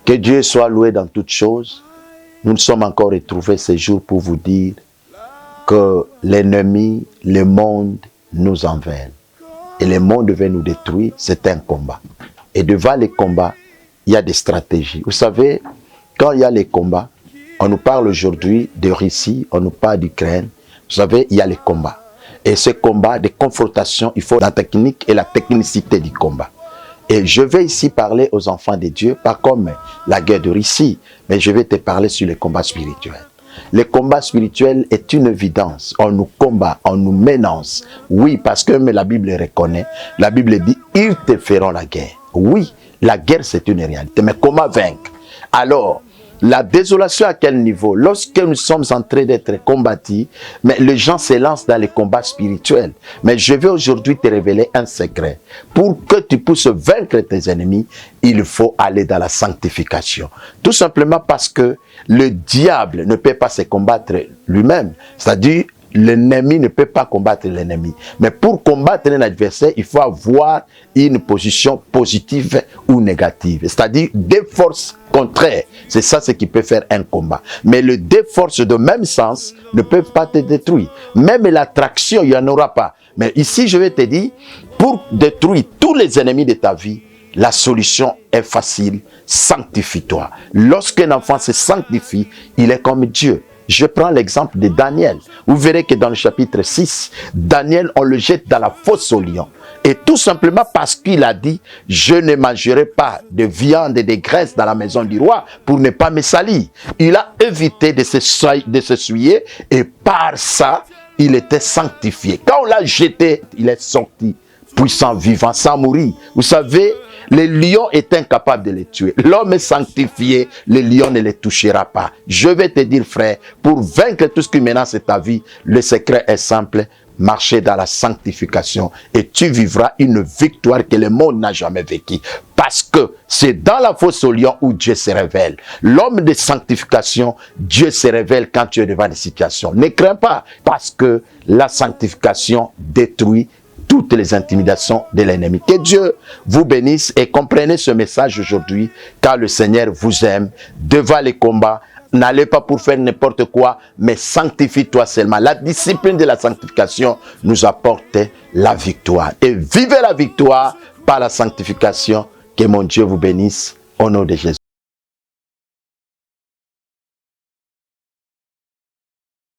Que Dieu soit loué dans toutes choses. Nous nous sommes encore retrouvés ces jours pour vous dire que l'ennemi, le monde nous envahit. Et le monde veut nous détruire, c'est un combat. Et devant les combats, il y a des stratégies. Vous savez, quand il y a les combats, on nous parle aujourd'hui de Russie, on nous parle d'Ukraine. Vous savez, il y a les combats. Et ce combat, des confrontations, il faut la technique et la technicité du combat. Et je vais ici parler aux enfants de Dieu, pas comme la guerre de Russie, mais je vais te parler sur les combats spirituels. Le combat spirituel est une évidence. On nous combat, on nous menace. Oui, parce que mais la Bible reconnaît. La Bible dit, ils te feront la guerre. Oui, la guerre c'est une réalité. Mais comment vaincre? Alors, la désolation à quel niveau? Lorsque nous sommes en train d'être combattus, mais les gens se lancent dans les combats spirituels. Mais je vais aujourd'hui te révéler un secret. Pour que tu puisses vaincre tes ennemis, il faut aller dans la sanctification. Tout simplement parce que le diable ne peut pas se combattre lui-même. C'est-à-dire, l'ennemi ne peut pas combattre l'ennemi. Mais pour combattre un adversaire, il faut avoir une position positive ou négative. C'est-à-dire deux forces contraires. C'est ça ce qui peut faire un combat. Mais les deux forces de même sens ne peuvent pas te détruire. Même l'attraction, il n'y en aura pas. Mais ici, je vais te dire, pour détruire tous les ennemis de ta vie, la solution est facile. Sanctifie-toi. Lorsqu'un enfant se sanctifie, il est comme Dieu. Je prends l'exemple de Daniel. Vous verrez que dans le chapitre 6, Daniel, on le jette dans la fosse au lion. Et tout simplement parce qu'il a dit, je ne mangerai pas de viande et de graisse dans la maison du roi pour ne pas me salir. Il a évité de se souiller et par ça, il était sanctifié. Quand on l'a jeté, il est sorti puissant, vivant, sans mourir. Vous savez, le lion est incapable de les tuer. L'homme est sanctifié, le lion ne les touchera pas. Je vais te dire, frère, pour vaincre tout ce qui menace ta vie, le secret est simple. Marcher dans la sanctification et tu vivras une victoire que le monde n'a jamais vécue. Parce que c'est dans la fosse au lion où Dieu se révèle. L'homme de sanctification, Dieu se révèle quand tu es devant des situations. Ne crains pas, parce que la sanctification détruit toutes les intimidations de l'ennemi. Que Dieu vous bénisse et comprenez ce message aujourd'hui, car le Seigneur vous aime. Devant les combats, n'allez pas pour faire n'importe quoi, mais sanctifie-toi seulement. La discipline de la sanctification nous apporte la victoire. Et vivez la victoire par la sanctification. Que mon Dieu vous bénisse au nom de Jésus.